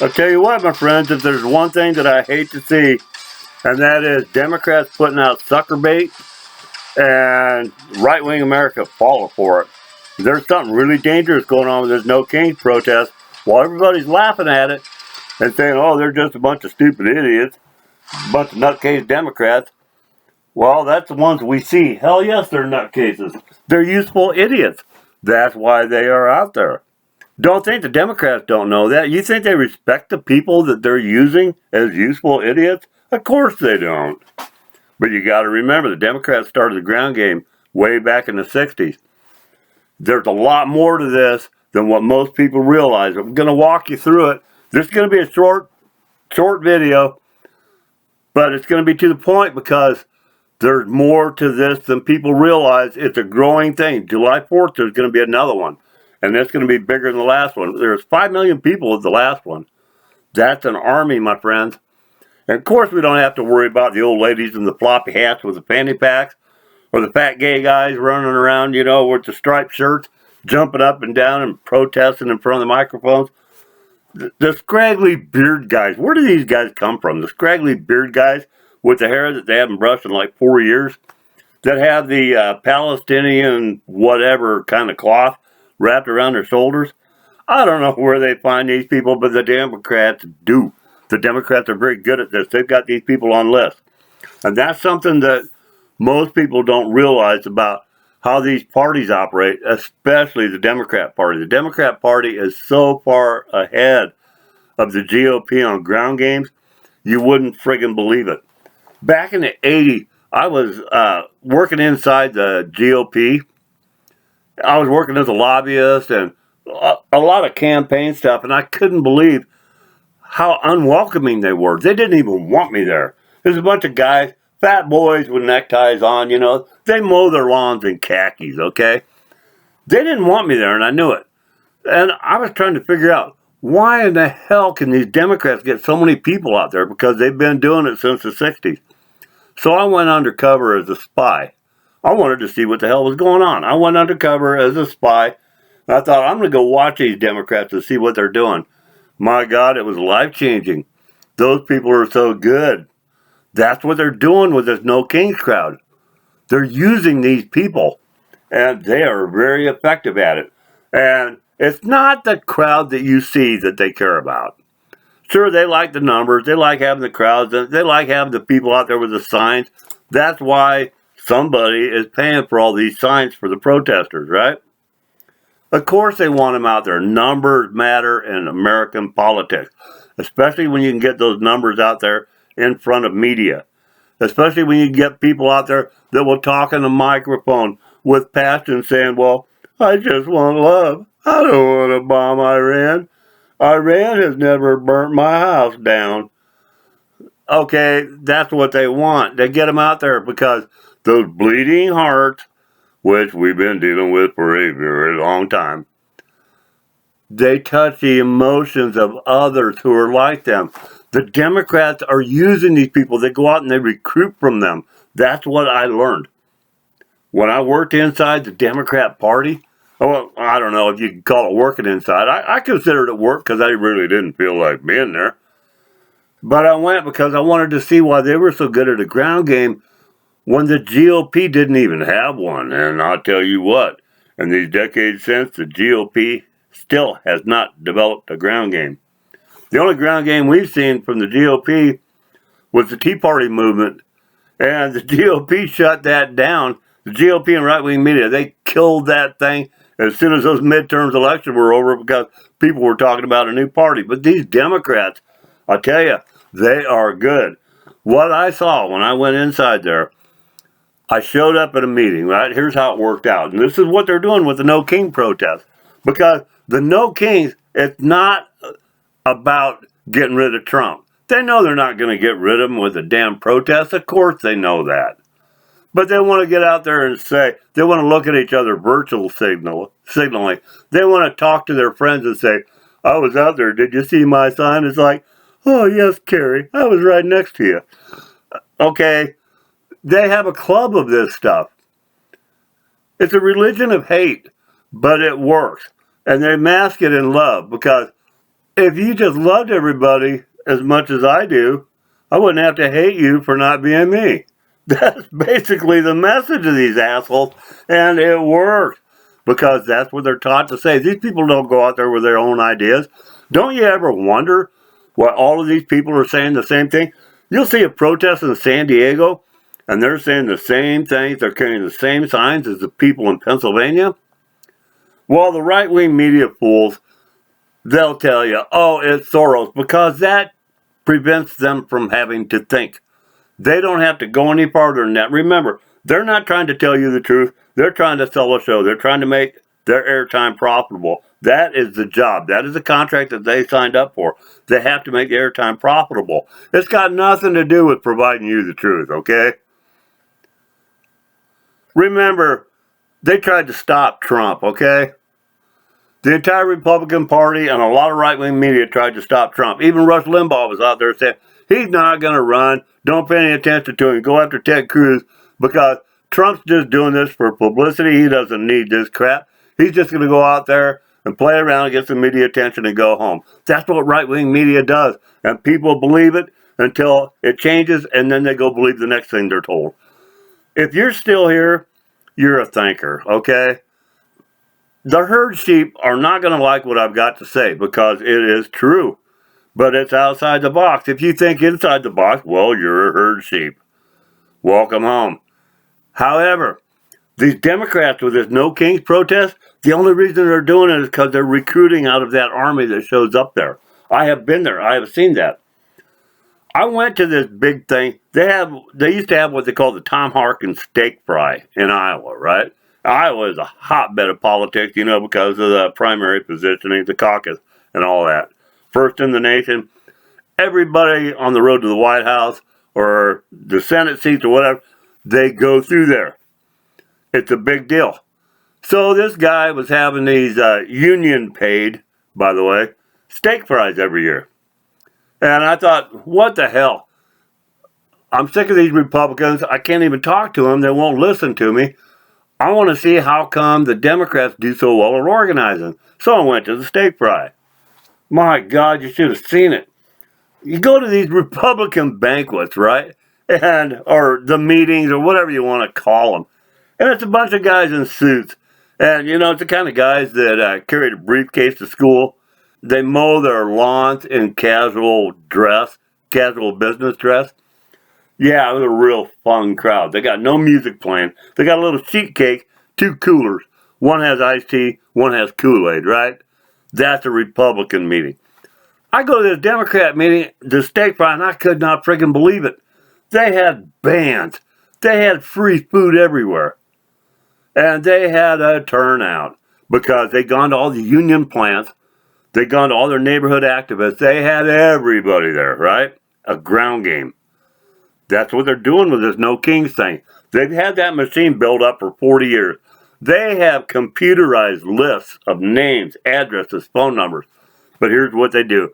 I'll tell you what, my friends, if there's one thing that I hate to see, and that is Democrats putting out sucker bait and right-wing America falling for it. There's something really dangerous going on with this No Kings protest while everybody's laughing at it and saying, oh, they're just a bunch of stupid idiots, a bunch of nutcase Democrats. Well, that's the ones we see. Hell yes, they're nutcases. They're useful idiots. That's why they are out there. Don't think the Democrats don't know that. You think they respect the people that they're using as useful idiots? Of course they don't. But you got to remember, the Democrats started the ground game way back in the 60s. There's a lot more to this than what most people realize. I'm going to walk you through it. This is going to be a short video, but it's going to be to the point because there's more to this than people realize. It's a growing thing. July 4th, there's going to be another one, and that's going to be bigger than the last one. There's 5 million people at the last one. That's an army, my friends. And of course, we don't have to worry about the old ladies in the floppy hats with the fanny packs, or the fat gay guys running around, with the striped shirts, jumping up and down and protesting in front of the microphones. The scraggly beard guys, where do these guys come from? The scraggly beard guys with the hair that they haven't brushed in like 4 years, that have the Palestinian whatever kind of cloth wrapped around their shoulders. I don't know where they find these people, but the Democrats do. The Democrats are very good at this. They've got these people on lists. And that's something that most people don't realize about how these parties operate, especially the Democrat Party. The Democrat Party is so far ahead of the GOP on ground games, you wouldn't friggin' believe it. Back in the 80s, I was working inside the GOP. I was working as a lobbyist and a lot of campaign stuff, and I couldn't believe how unwelcoming they were. They didn't even want me there. There's a bunch of guys, fat boys with neckties on, They mow their lawns in khakis, okay? They didn't want me there, and I knew it. And I was trying to figure out, why in the hell can these Democrats get so many people out there? Because they've been doing it since the 60s. So I went undercover as a spy. I wanted to see what the hell was going on. I went undercover as a spy. And I thought, I'm going to go watch these Democrats and see what they're doing. My God, it was life-changing. Those people are so good. That's what they're doing with this No Kings crowd. They're using these people, and they are very effective at it. And it's not the crowd that you see that they care about. Sure, they like the numbers. They like having the crowds. They like having the people out there with the signs. That's why somebody is paying for all these signs for the protesters, right? Of course they want them out there. Numbers matter in American politics, especially when you can get those numbers out there in front of media, especially when you get people out there that will talk in the microphone with passion saying, well, I just want love. I don't want to bomb Iran. Iran has never burnt my house down. Okay, that's what they want. They get them out there because those bleeding hearts, which we've been dealing with for a very long time, they touch the emotions of others who are like them. The Democrats are using these people. They go out and they recruit from them. That's what I learned. When I worked inside the Democrat Party, well, I don't know if you can call it working inside. I considered it work because I really didn't feel like being there. But I went because I wanted to see why they were so good at a ground game when the GOP didn't even have one. And I'll tell you what, in these decades since, the GOP still has not developed a ground game. The only ground game we've seen from the GOP was the Tea Party movement, and the GOP shut that down. The GOP and right-wing media, they killed that thing as soon as those midterms elections were over because people were talking about a new party. But these Democrats, I tell you, they are good. What I saw when I went inside there, I showed up at a meeting, right? Here's how it worked out. And this is what they're doing with the No King protest. Because the No Kings, it's not about getting rid of Trump. They know they're not going to get rid of him with a damn protest. Of course they know that. But they want to get out there and say, they want to look at each other virtual signaling. They want to talk to their friends and say, I was out there. Did you see my sign? It's like, oh, yes, Carrie. I was right next to you. Okay. They have a club of this stuff. It's a religion of hate, but it works. And they mask it in love because If you just loved everybody as much as I do, I wouldn't have to hate you for not being me. That's basically the message of these assholes, and it works because that's what they're taught to say. These people don't go out there with their own ideas. Don't you ever wonder why all of these people are saying the same thing? You'll see a protest in San Diego, and they're saying the same things. They're carrying the same signs as the people in Pennsylvania. Well, the right-wing media fools, they'll tell you, oh, it's Soros, because that prevents them from having to think. They don't have to go any farther than that. Remember, they're not trying to tell you the truth. They're trying to sell a show. They're trying to make their airtime profitable. That is the job. That is the contract that they signed up for. They have to make the airtime profitable. It's got nothing to do with providing you the truth, okay? Remember, they tried to stop Trump, okay? The entire Republican Party and a lot of right-wing media tried to stop Trump. Even Rush Limbaugh was out there saying, he's not going to run. Don't pay any attention to him. Go after Ted Cruz because Trump's just doing this for publicity. He doesn't need this crap. He's just going to go out there and play around, get some media attention, and go home. That's what right-wing media does. And people believe it until it changes, and then they go believe the next thing they're told. If you're still here, you're a thinker, okay? The herd sheep are not going to like what I've got to say because it is true. But it's outside the box. If you think inside the box, well, you're a herd sheep. Welcome home. However, these Democrats with this No Kings protest, the only reason they're doing it is because they're recruiting out of that army that shows up there. I have been there. I have seen that. I went to this big thing. They used to have what they call the Tom Harkin steak fry in Iowa, right? Iowa is a hotbed of politics, because of the primary positioning, the caucus, and all that. First in the nation. Everybody on the road to the White House or the Senate seats or whatever, they go through there. It's a big deal. So this guy was having these union paid, by the way, steak fries every year. And I thought, what the hell? I'm sick of these Republicans. I can't even talk to them. They won't listen to me. I want to see how come the Democrats do so well at organizing. So I went to the steak fry. My God, you should have seen it. You go to these Republican banquets, right? Or the meetings or whatever you want to call them. And it's a bunch of guys in suits. And, it's the kind of guys that carry a briefcase to school. They mow their lawns in casual business dress. Yeah, it was a real fun crowd. They got no music playing. They got a little sheet cake, 2 coolers. One has iced tea, one has Kool-Aid, right? That's a Republican meeting. I go to this Democrat meeting, the steak fry, and I could not friggin' believe it. They had bands. They had free food everywhere. And they had a turnout because they'd gone to all the union plants. They'd gone to all their neighborhood activists. They had everybody there, right? A ground game. That's what they're doing with this No Kings thing. They've had that machine built up for 40 years. They have computerized lists of names, addresses, phone numbers. But here's what they do.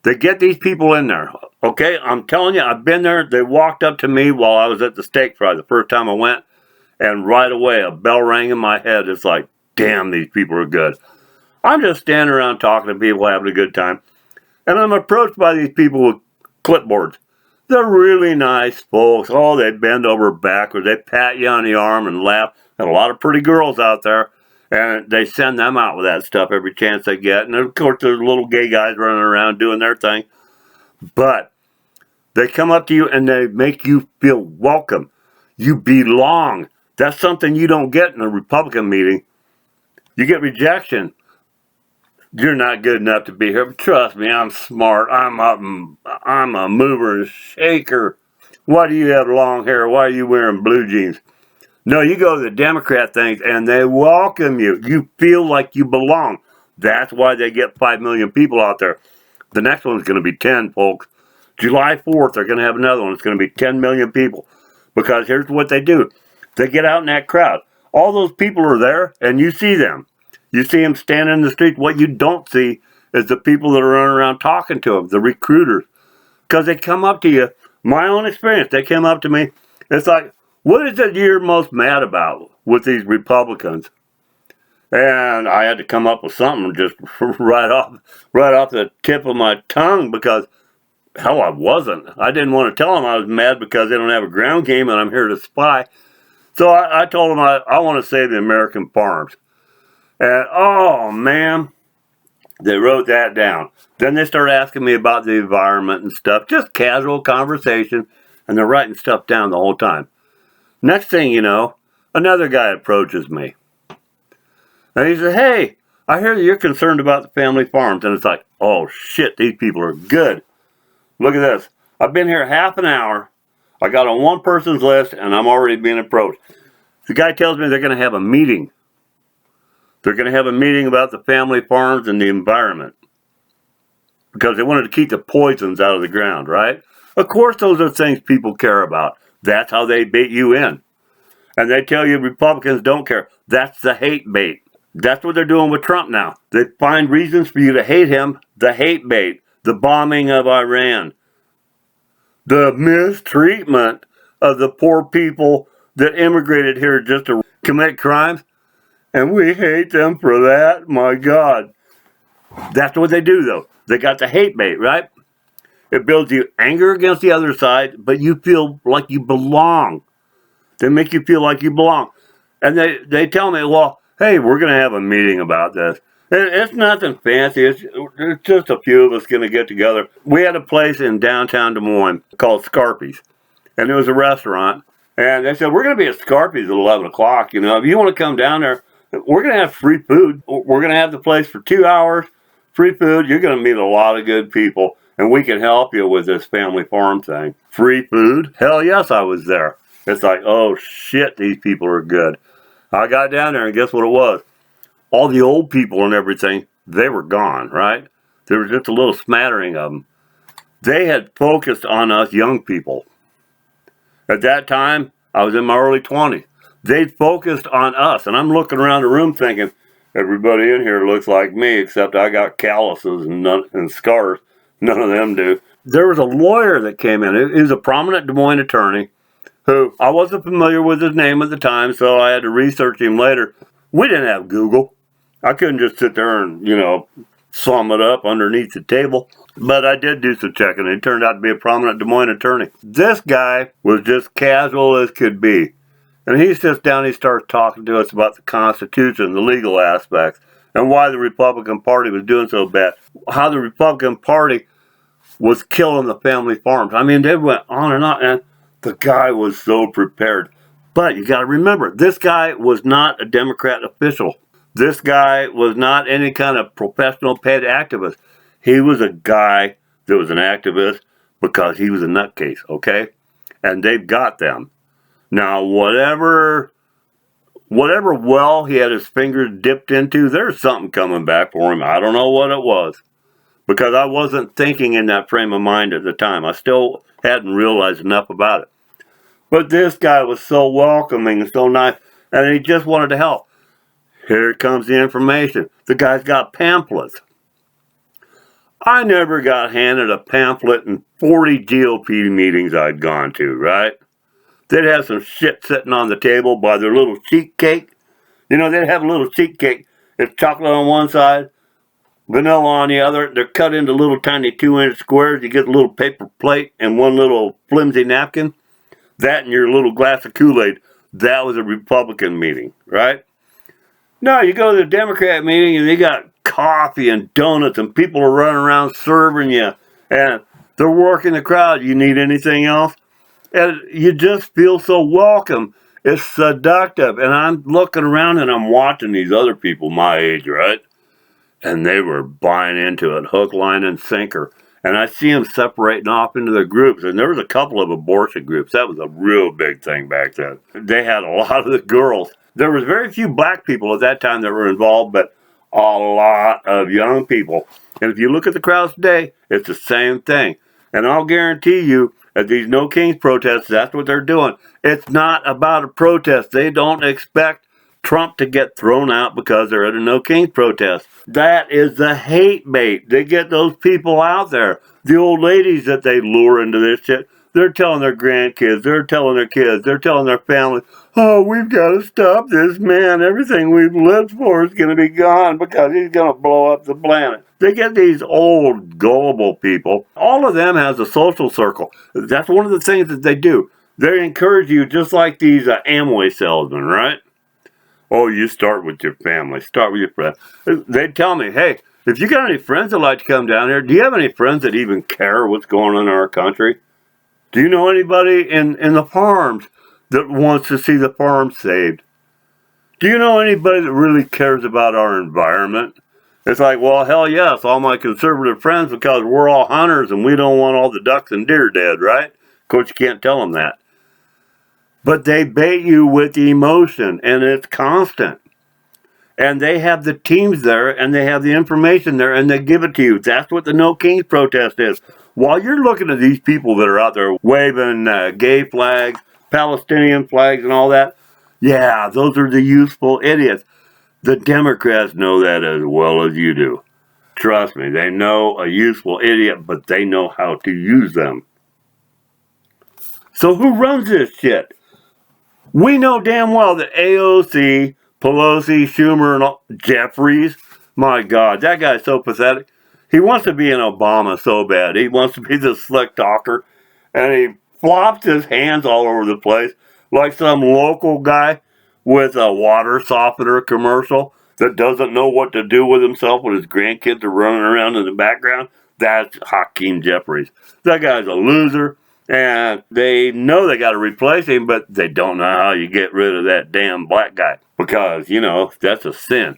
They get these people in there. Okay, I'm telling you, I've been there. They walked up to me while I was at the steak fry the first time I went. And right away, a bell rang in my head. It's like, damn, these people are good. I'm just standing around talking to people, having a good time. And I'm approached by these people with clipboards. They're really nice folks. Oh, they bend over backwards. They pat you on the arm and laugh. And a lot of pretty girls out there. And they send them out with that stuff every chance they get. And of course, there's little gay guys running around doing their thing. But they come up to you and they make you feel welcome. You belong. That's something you don't get in a Republican meeting. You get rejection. You're not good enough to be here. But trust me, I'm smart. I'm a mover and shaker. Why do you have long hair? Why are you wearing blue jeans? No, you go to the Democrat things and they welcome you. You feel like you belong. That's why they get 5 million people out there. The next one's going to be 10, folks. July 4th, they're going to have another one. It's going to be 10 million people. Because here's what they do. They get out in that crowd. All those people are there and you see them. You see them standing in the street. What you don't see is the people that are running around talking to them, the recruiters. Because they come up to you. My own experience, they came up to me. It's like, what is it you're most mad about with these Republicans? And I had to come up with something just right off the tip of my tongue because, hell, I wasn't. I didn't want to tell them I was mad because they don't have a ground game and I'm here to spy. So I told them I want to save the American farms. And, oh, man, they wrote that down. Then they started asking me about the environment and stuff, just casual conversation, and they're writing stuff down the whole time. Next thing you know, another guy approaches me. And he said, hey, I hear that you're concerned about the family farms. And it's like, oh, shit, these people are good. Look at this. I've been here half an hour. I got on one person's list, and I'm already being approached. The guy tells me they're going to have a meeting. They're going to have a meeting about the family farms and the environment. Because they wanted to keep the poisons out of the ground, right? Of course, those are things people care about. That's how they bait you in. And they tell you Republicans don't care. That's the hate bait. That's what they're doing with Trump now. They find reasons for you to hate him. The hate bait. The bombing of Iran. The mistreatment of the poor people that immigrated here just to commit crimes. And we hate them for that. My God. That's what they do, though. They got the hate bait, right? It builds you anger against the other side, but you feel like you belong. They make you feel like you belong. And they tell me, well, hey, we're going to have a meeting about this. It's nothing fancy. It's just a few of us going to get together. We had a place in downtown Des Moines called Scarpy's. And it was a restaurant. And they said, we're going to be at Scarpy's at 11 o'clock. You know, if you want to come down there, we're going to have free food. We're going to have the place for 2 hours. Free food. You're going to meet a lot of good people. And we can help you with this family farm thing. Free food? Hell yes, I was there. It's like, oh shit, these people are good. I got down there and guess what it was? All the old people and everything, they were gone, right? There was just a little smattering of them. They had focused on us young people. At that time, I was in my early 20s. They'd focused on us. And I'm looking around the room thinking, everybody in here looks like me, except I got calluses and scars. None of them do. There was a lawyer that came in. He was a prominent Des Moines attorney who I wasn't familiar with his name at the time, so I had to research him later. We didn't have Google. I couldn't just sit there and, sum it up underneath the table. But I did do some checking, and he turned out to be a prominent Des Moines attorney. This guy was just casual as could be. And he sits down, he starts talking to us about the Constitution, the legal aspects, and why the Republican Party was doing so bad. How the Republican Party was killing the family farms. I mean, they went on, and the guy was so prepared. But you got to remember, this guy was not a Democrat official. This guy was not any kind of professional paid activist. He was a guy that was an activist because he was a nutcase, okay? And they've got them. Now, whatever well he had his fingers dipped into, there's something coming back for him. I don't know what it was. Because I wasn't thinking in that frame of mind at the time. I still hadn't realized enough about it. But this guy was so welcoming and so nice, and he just wanted to help. Here comes the information. The guy's got pamphlets. I never got handed a pamphlet in 40 GOP meetings I'd gone to, right? They'd have some shit sitting on the table by their little sheet cake. They'd have a little sheet cake. It's chocolate on one side, vanilla on the other. They're cut into little tiny 2-inch squares. You get a little paper plate and one little flimsy napkin. That and your little glass of Kool-Aid. That was a Republican meeting, right? No, you go to the Democrat meeting and they got coffee and donuts and people are running around serving you. And they're working the crowd. You need anything else? And you just feel so welcome. It's seductive. And I'm looking around and I'm watching these other people my age, right? And they were buying into it, hook, line, and sinker. And I see them separating off into their groups. And there was a couple of abortion groups. That was a real big thing back then. They had a lot of the girls. There was very few black people at that time that were involved, but a lot of young people. And if you look at the crowds today, it's the same thing. And I'll guarantee you, at these No Kings protests, that's what they're doing. It's not about a protest. They don't expect Trump to get thrown out because they're at a No Kings protest. That is the hate bait. They get those people out there. The old ladies that they lure into this shit, they're telling their grandkids, they're telling their kids, they're telling their family, oh, we've got to stop this man. Everything we've lived for is going to be gone because he's going to blow up the planet. They get these old, gullible people. All of them has a social circle. That's one of the things that they do. They encourage you just like these Amway salesmen, right? Oh, you start with your family. Start with your friends. They tell me, hey, if you got any friends that like to come down here, do you have any friends that even care what's going on in our country? Do you know anybody in the farms that wants to see the farm saved? Do you know anybody that really cares about our environment? It's like, well, hell yes, all my conservative friends, because we're all hunters and we don't want all the ducks and deer dead, right? Of course, you can't tell them that. But they bait you with emotion, and it's constant. And they have the teams there, and they have the information there, and they give it to you. That's what the No Kings protest is. While you're looking at these people that are out there waving gay flags, Palestinian flags, and all that, yeah, those are the useful idiots. The Democrats know that as well as you do. Trust me, they know a useful idiot, but they know how to use them. So who runs this shit? We know damn well that AOC, Pelosi, Schumer, and all, Jeffries, my God, that guy's so pathetic. He wants to be an Obama so bad. He wants to be the slick talker, and he flops his hands all over the place like some local guy with a water softener commercial that doesn't know what to do with himself when his grandkids are running around in the background. That's Hakeem Jeffries. That guy's a loser, and they know they got to replace him, but they don't know how you get rid of that damn black guy because, you know, that's a sin.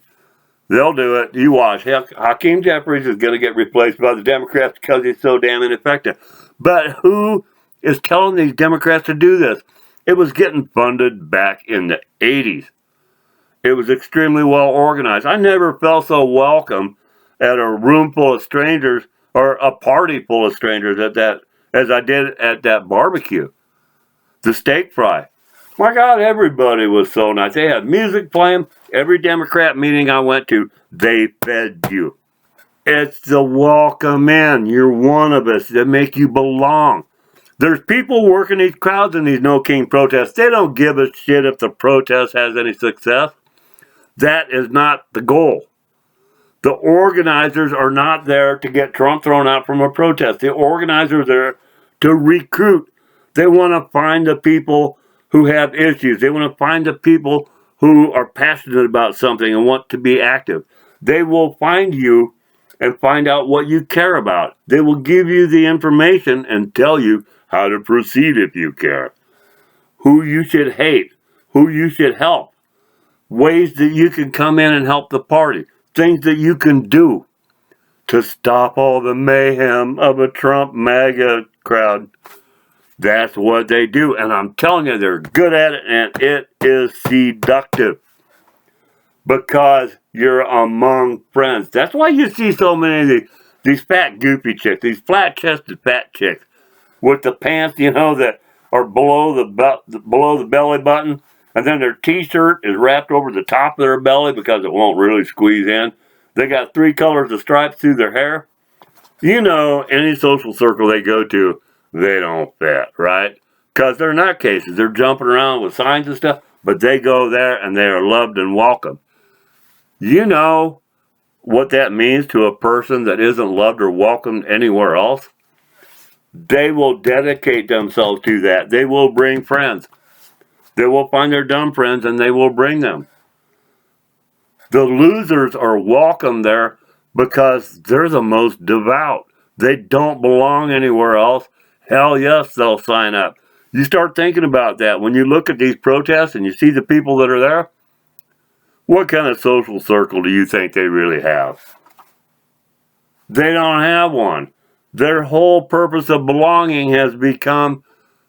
They'll do it. You watch. Hakeem Jeffries is going to get replaced by the Democrats because he's so damn ineffective. But who is telling these Democrats to do this? It was getting funded back in the 80s. It was extremely well organized. I never felt so welcome at a room full of strangers or a party full of strangers as I did at that barbecue. The steak fry. My God, everybody was so nice. They had music playing. Every Democrat meeting I went to, they fed you. It's the welcome in. You're one of us. That make you belong. There's people working these crowds in these No King protests. They don't give a shit if the protest has any success. That is not the goal. The organizers are not there to get Trump thrown out from a protest. The organizers are there to recruit. They want to find the people who have issues. They want to find the people who are passionate about something and want to be active. They will find you and find out what you care about. They will give you the information and tell you how to proceed if you care. Who you should hate, who you should help, ways that you can come in and help the party, things that you can do to stop all the mayhem of a Trump MAGA crowd. That's what they do, and I'm telling you, they're good at it, and it is seductive because you're among friends. That's why you see so many of these fat, goofy chicks, these flat-chested fat chicks with the pants, you know, that are below the belly button, and then their T-shirt is wrapped over the top of their belly because it won't really squeeze in. They got 3 colors of stripes through their hair. You know, any social circle they go to, they don't fit, right? Because they're nutcases. They're jumping around with signs and stuff, but they go there and they are loved and welcome. You know what that means to a person that isn't loved or welcomed anywhere else? They will dedicate themselves to that. They will bring friends. They will find their dumb friends and they will bring them. The losers are welcome there because they're the most devout. They don't belong anywhere else. Hell yes, they'll sign up. You start thinking about that. When you look at these protests and you see the people that are there, what kind of social circle do you think they really have? They don't have one. Their whole purpose of belonging has become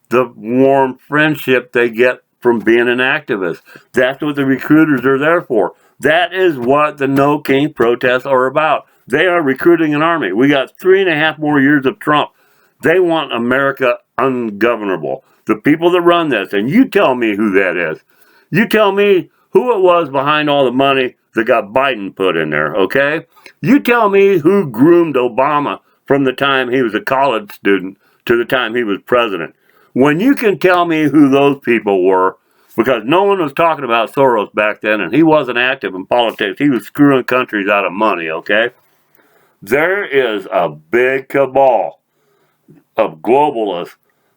the warm friendship they get from being an activist. That's what the recruiters are there for. That is what the No King protests are about. They are recruiting an army. We got 3.5 more years of Trump. They want America ungovernable. The people that run this, and you tell me who that is. You tell me who it was behind all the money that got Biden put in there, okay? You tell me who groomed Obama from the time he was a college student to the time he was president. When you can tell me who those people were, because no one was talking about Soros back then, and he wasn't active in politics. He was screwing countries out of money, okay? There is a big cabal of globalists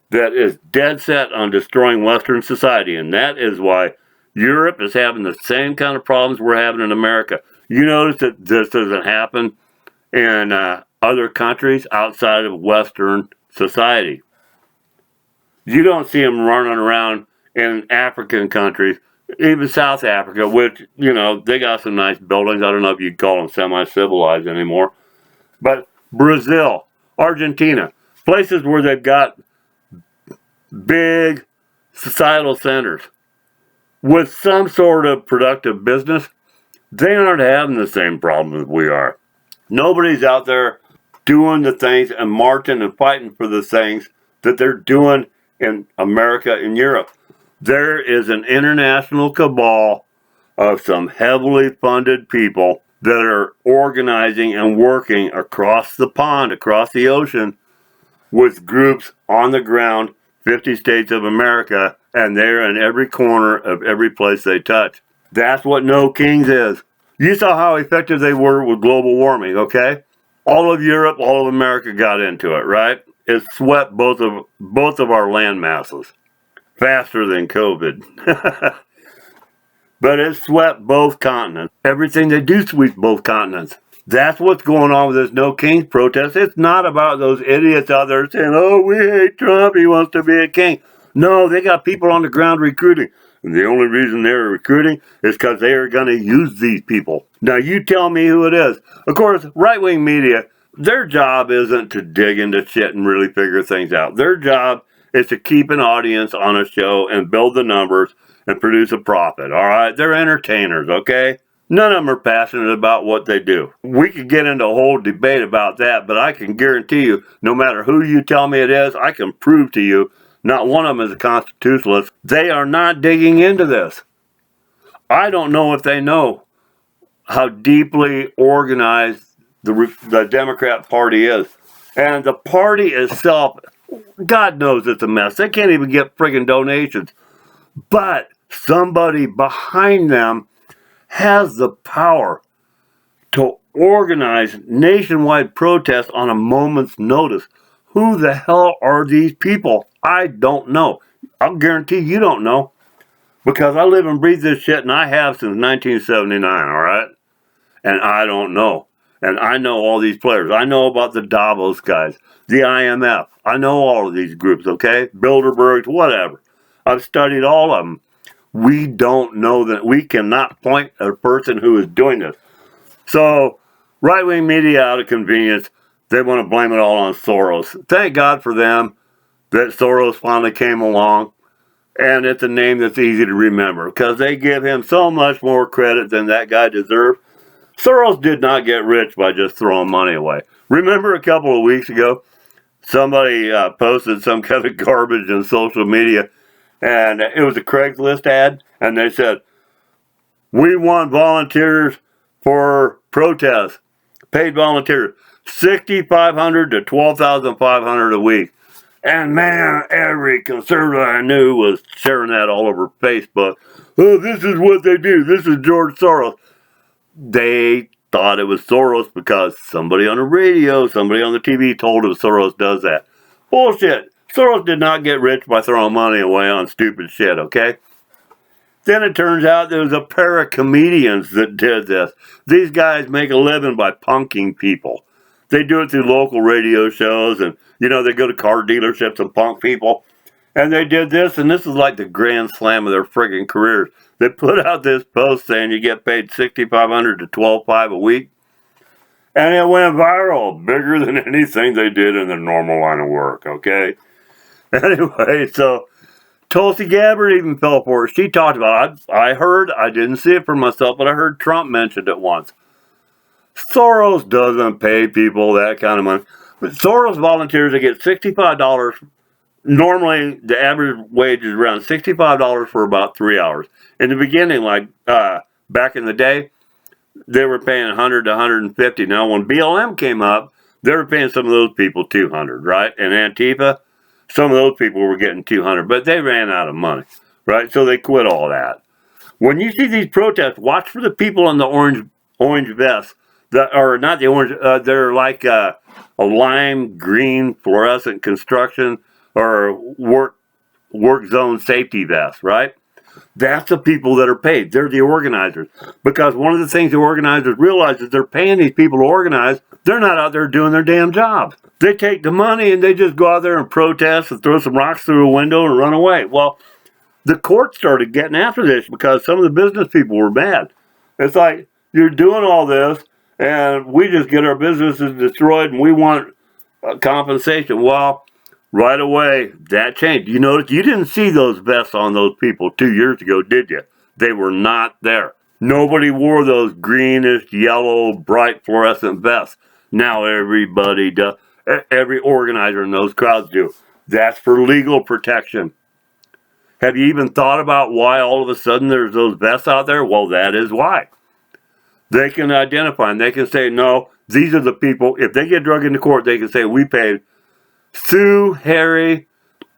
that is dead set on destroying Western society, and that is why Europe is having the same kind of problems we're having in America. You notice that this doesn't happen in other countries outside of Western society. You don't see them running around in African countries, even South Africa, which, you know, they got some nice buildings. I don't know if you'd call them semi-civilized anymore. But Brazil, Argentina, places where they've got big societal centers with some sort of productive business, they aren't having the same problems we are. Nobody's out there doing the things and marching and fighting for the things that they're doing in America and Europe. There is an international cabal of some heavily funded people that are organizing and working across the pond, across the ocean, with groups on the ground, 50 states of America, and they're in every corner of every place they touch. That's what No Kings is. You saw how effective they were with global warming, okay? All of Europe, all of America got into it, right? It swept both of our land masses faster than COVID. But it swept both continents. Everything they do sweeps both continents. That's what's going on with this No Kings protest. It's not about those idiots out there saying, oh, we hate Trump, he wants to be a king. No, they got people on the ground recruiting. And the only reason they're recruiting is because they are going to use these people. Now, you tell me who it is. Of course, right-wing media, their job isn't to dig into shit and really figure things out. Their job is to keep an audience on a show and build the numbers and produce a profit, all right? They're entertainers, okay? None of them are passionate about what they do. We could get into a whole debate about that, but I can guarantee you, no matter who you tell me it is, I can prove to you not one of them is a constitutionalist. They are not digging into this. I don't know if they know how deeply organized the Democrat Party is. And the party itself, God knows it's a mess. They can't even get friggin' donations. But somebody behind them has the power to organize nationwide protests on a moment's notice. Who the hell are these people? I don't know. I'll guarantee you don't know. Because I live and breathe this shit, and I have since 1979, all right? And I don't know. And I know all these players. I know about the Davos guys, the IMF. I know all of these groups, okay? Bilderbergs, whatever. I've studied all of them. We don't know that. We cannot point at a person who is doing this. So, right-wing media out of convenience, they want to blame it all on Soros. Thank God for them that Soros finally came along. And it's a name that's easy to remember because they give him so much more credit than that guy deserved. Soros did not get rich by just throwing money away. Remember a couple of weeks ago, somebody posted some kind of garbage in social media, and it was a Craigslist ad, and they said, we want volunteers for protests, paid volunteers, $6,500 to $12,500 a week. And man, every conservative I knew was sharing that all over Facebook. Oh, this is what they do. This is George Soros. They thought it was Soros because somebody on the radio, somebody on the TV told them Soros does that. Bullshit. Soros did not get rich by throwing money away on stupid shit, okay? Then it turns out there was a pair of comedians that did this. These guys make a living by punking people. They do it through local radio shows, and, you know, they go to car dealerships and punk people. And they did this, and this is like the grand slam of their friggin' careers. They put out this post saying you get paid $6,500 to $12,500 a week. And it went viral, bigger than anything they did in their normal line of work, okay? Anyway, so Tulsi Gabbard even fell for it. She talked about it. I heard, I didn't see it for myself, but I heard Trump mentioned it once. Soros doesn't pay people that kind of money. But Soros volunteers, they get $65. Normally, the average wage is around $65 for about 3 hours. In the beginning, like back in the day, they were paying $100 to $150. Now, when BLM came up, They were paying some of those people $200, right? And Antifa, some of those people were getting $200, but they ran out of money, right? So they quit all that. When you see these protests, watch for the people in the orange vests that are not the orange. They're like a lime green fluorescent construction or work zone safety vest, right? That's the people that are paid. They're the organizers. Because one of the things the organizers realize is they're paying these people to organize. They're not out there doing their damn jobs. They take the money and they just go out there and protest and throw some rocks through a window and run away. Well, the court started getting after this because some of the business people were mad. It's like, you're doing all this and we just get our businesses destroyed and we want compensation. Well, right away, that changed. You notice you didn't see those vests on those people 2 years ago, did you? They were not there. Nobody wore those greenish, yellow, bright fluorescent vests. Now everybody does. Every organizer in those crowds do. That's for legal protection. Have you even thought about why all of a sudden there's those vests out there? Well, that is why. They can identify and they can say, no, these are the people. If they get drugged into court, they can say, we paid Sue, Harry,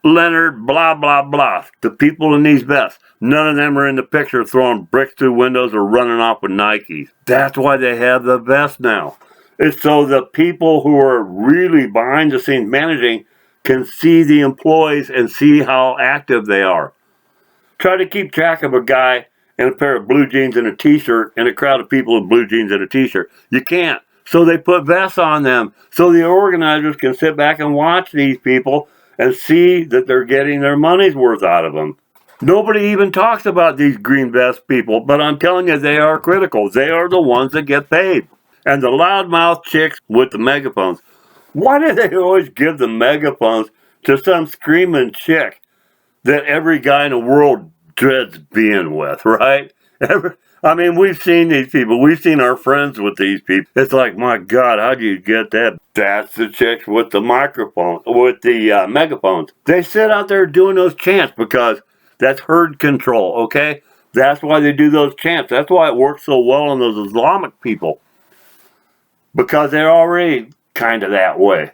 Leonard, blah, blah, blah. The people in these vests. None of them are in the picture throwing bricks through windows or running off with Nikes. That's why they have the vest now. It's so the people who are really behind the scenes managing can see the employees and see how active they are. Try to keep track of a guy in a pair of blue jeans and a t-shirt and a crowd of people in blue jeans and a t-shirt. You can't. So they put vests on them so the organizers can sit back and watch these people and see that they're getting their money's worth out of them. Nobody even talks about these green vest people, but I'm telling you, they are critical. They are the ones that get paid. And the loudmouth chicks with the megaphones. Why do they always give the megaphones to some screaming chick that every guy in the world dreads being with, right? We've seen these people. We've seen our friends with these people. It's like, my God, how do you get that? That's the chicks with the microphone, with the megaphones. They sit out there doing those chants because that's herd control, okay? That's why they do those chants. That's why it works so well on those Islamic people. Because they're already kind of that way.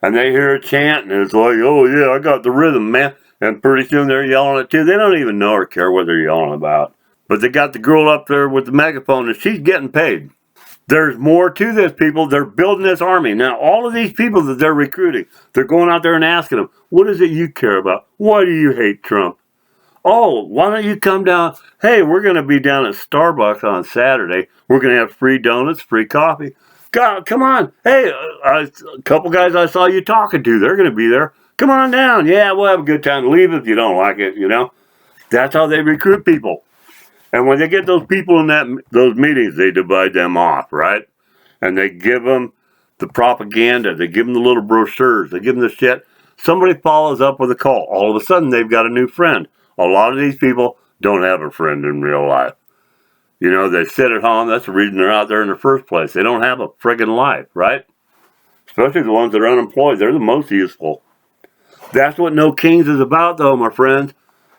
And they hear a chant and it's like, oh yeah, I got the rhythm, man. And pretty soon they're yelling it too. They don't even know or care what they're yelling about. But they got the girl up there with the megaphone and she's getting paid. There's more to this, people. They're building this army. Now, all of these people that they're recruiting, they're going out there and asking them, what is it you care about? Why do you hate Trump? Oh, why don't you come down? Hey, we're going to be down at Starbucks on Saturday. We're going to have free donuts, free coffee. God, come on. Hey, a couple guys I saw you talking to, they're going to be there. Come on down. Yeah, we'll have a good time. Leave if you don't like it, you know. That's how they recruit people. And when they get those people in those meetings, they divide them off, right? And they give them the propaganda. They give them the little brochures. They give them the shit. Somebody follows up with a call. All of a sudden, they've got a new friend. A lot of these people don't have a friend in real life. You know, they sit at home. That's the reason they're out there in the first place. They don't have a friggin' life, right? Especially the ones that are unemployed. They're the most useful. That's what No Kings is about, though, my friends.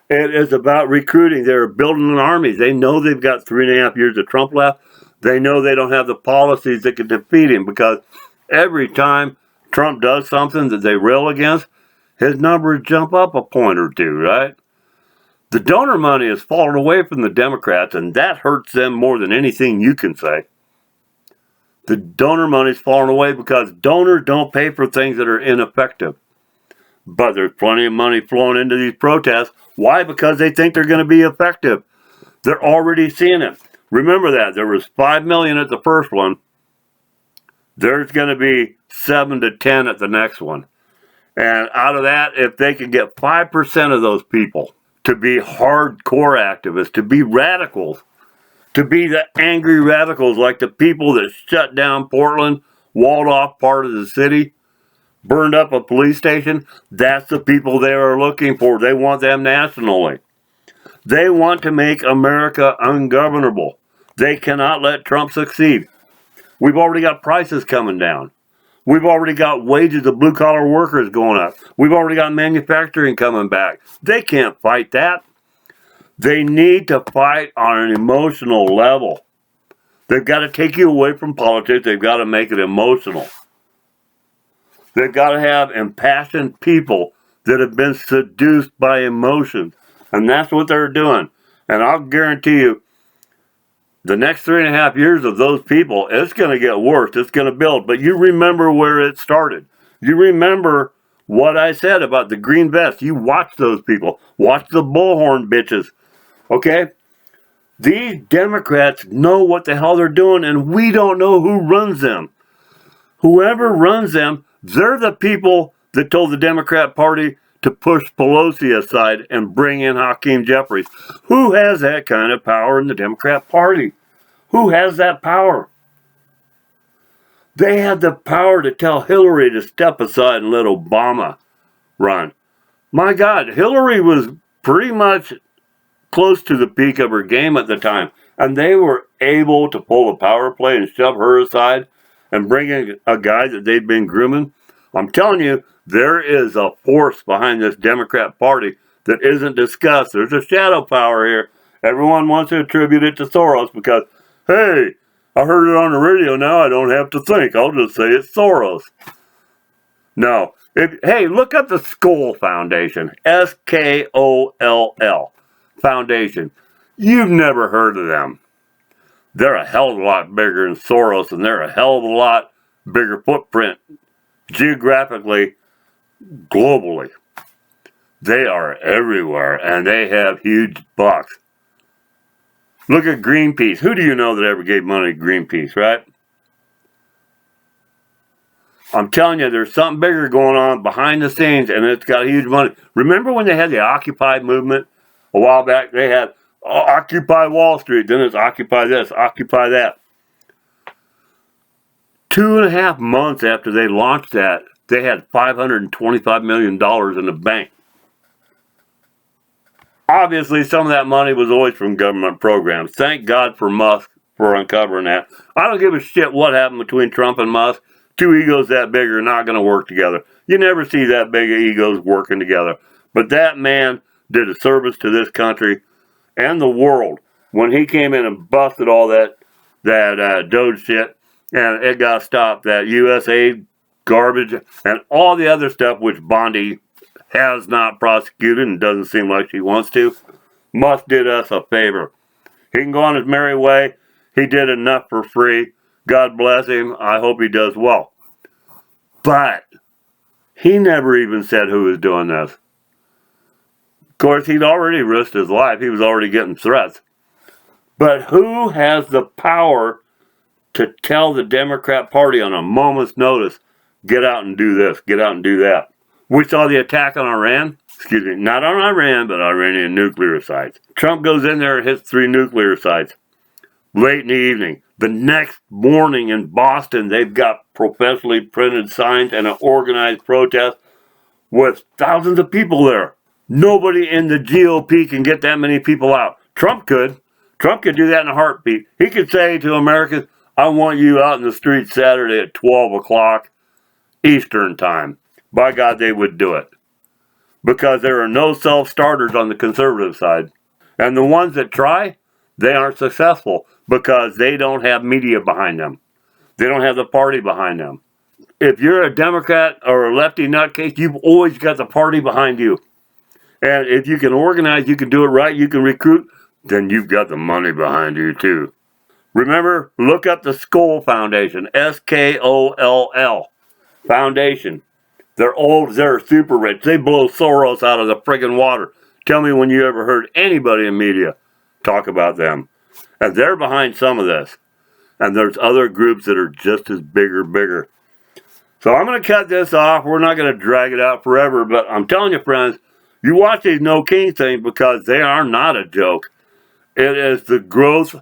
It is about recruiting. They're building an army. They know they've got 3.5 years of Trump left. They know they don't have the policies that can defeat him because every time Trump does something that they rail against, his numbers jump up a point or two, right? The donor money has fallen away from the Democrats, and that hurts them more than anything you can say. The donor money's fallen away because donors don't pay for things that are ineffective. But there's plenty of money flowing into these protests. Why? Because they think they're going to be effective. They're already seeing it. Remember that. There was 5 million at the first one. There's going to be 7 to 10 at the next one. And out of that, if they could get 5% of those people to be hardcore activists, to be radicals, to be the angry radicals like the people that shut down Portland, walled off part of the city, burned up a police station, that's the people they are looking for. They want them nationally. They want to make America ungovernable. They cannot let Trump succeed. We've already got prices coming down. We've already got wages of blue-collar workers going up. We've already got manufacturing coming back. They can't fight that. They need to fight on an emotional level. They've got to take you away from politics. They've got to make it emotional. They've got to have impassioned people that have been seduced by emotion. And that's what they're doing. And I'll guarantee you, the next 3.5 years of those people, it's going to get worse. It's going to build. But you remember where it started. You remember what I said about the green vest. You watch those people. Watch the bullhorn bitches. Okay? These Democrats know what the hell they're doing, and we don't know who runs them. Whoever runs them, they're the people that told the Democrat Party to push Pelosi aside and bring in Hakeem Jeffries. Who has that kind of power in the Democrat Party? Who has that power? They had the power to tell Hillary to step aside and let Obama run. My God, Hillary was pretty much close to the peak of her game at the time, and they were able to pull a power play and shove her aside and bring in a guy that they'd been grooming. I'm telling you, there is a force behind this Democrat Party that isn't discussed. There's a shadow power here. Everyone wants to attribute it to Soros because, hey, I heard it on the radio now. I don't have to think. I'll just say it's Soros. No. Hey, look up the Skoll Foundation. Skoll Foundation. You've never heard of them. They're a hell of a lot bigger than Soros, and they're a hell of a lot bigger footprint geographically, globally. They are everywhere, and they have huge bucks. Look at Greenpeace. Who do you know that ever gave money to Greenpeace, right? I'm telling you, there's something bigger going on behind the scenes, and it's got huge money. Remember when they had the Occupy movement a while back? They had Occupy Wall Street, then it's Occupy this, Occupy that. 2.5 months after they launched that, they had $525 million in the bank. Obviously, some of that money was always from government programs. Thank God for Musk for uncovering that. I don't give a shit what happened between Trump and Musk. Two egos that big are not going to work together. You never see that big of egos working together. But that man did a service to this country and the world when he came in and busted all that Doge shit, and it got stopped. That USA garbage and all the other stuff which Bondi has not prosecuted and doesn't seem like she wants to. Musk did us a favor. He can go on his merry way. He did enough for free. God bless him. I hope he does well. But he never even said who was doing this. Of course, he'd already risked his life. He was already getting threats. But who has the power to tell the Democrat Party on a moment's notice, get out and do this, get out and do that? We saw the attack on Iran. Excuse me, not on Iran, but Iranian nuclear sites. Trump goes in there and hits 3 nuclear sites late in the evening. The next morning in Boston, they've got professionally printed signs and an organized protest with thousands of people there. Nobody in the GOP can get that many people out. Trump could. Trump could do that in a heartbeat. He could say to Americans, I want you out in the streets Saturday at 12 o'clock Eastern time. By God, they would do it. Because there are no self-starters on the conservative side. And the ones that try, they aren't successful because they don't have media behind them. They don't have the party behind them. If you're a Democrat or a lefty nutcase, you've always got the party behind you. And if you can organize, you can do it right, you can recruit, then you've got the money behind you too. Remember, look up the Skoll Foundation, Skoll Foundation. They're old, they're super rich. They blow Soros out of the friggin' water. Tell me when you ever heard anybody in media talk about them. And they're behind some of this. And there's other groups that are just as bigger. So I'm going to cut this off. We're not going to drag it out forever. But I'm telling you, friends, you watch these No King things because they are not a joke. It is the growth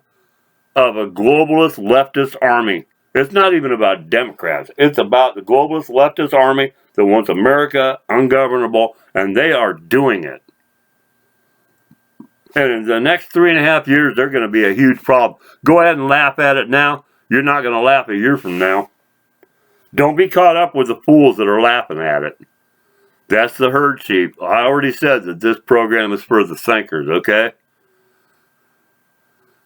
of a globalist leftist army. It's not even about Democrats. It's about the globalist leftist army that wants America ungovernable, and they are doing it. And in the next 3.5 years, they're going to be a huge problem. Go ahead and laugh at it now. You're not going to laugh a year from now. Don't be caught up with the fools that are laughing at it. That's the herd sheep. I already said that this program is for the thinkers, okay?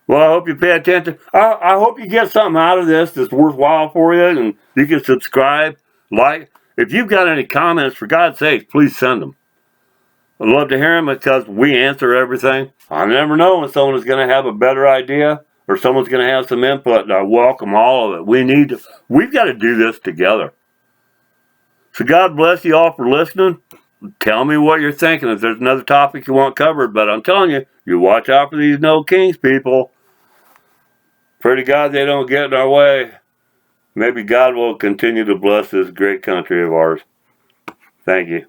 Well, I hope you pay attention. I hope you get something out of this that's worthwhile for you, and you can subscribe, like, If you've got any comments, for God's sake, please send them. I'd love to hear them because we answer everything. I never know when someone is going to have a better idea or someone's going to have some input, and I welcome all of it. We've got to do this together. So God bless you all for listening. Tell me what you're thinking if there's another topic you want covered, but I'm telling you, you watch out for these no kings people. Pray to God they don't get in our way. Maybe God will continue to bless this great country of ours. Thank you.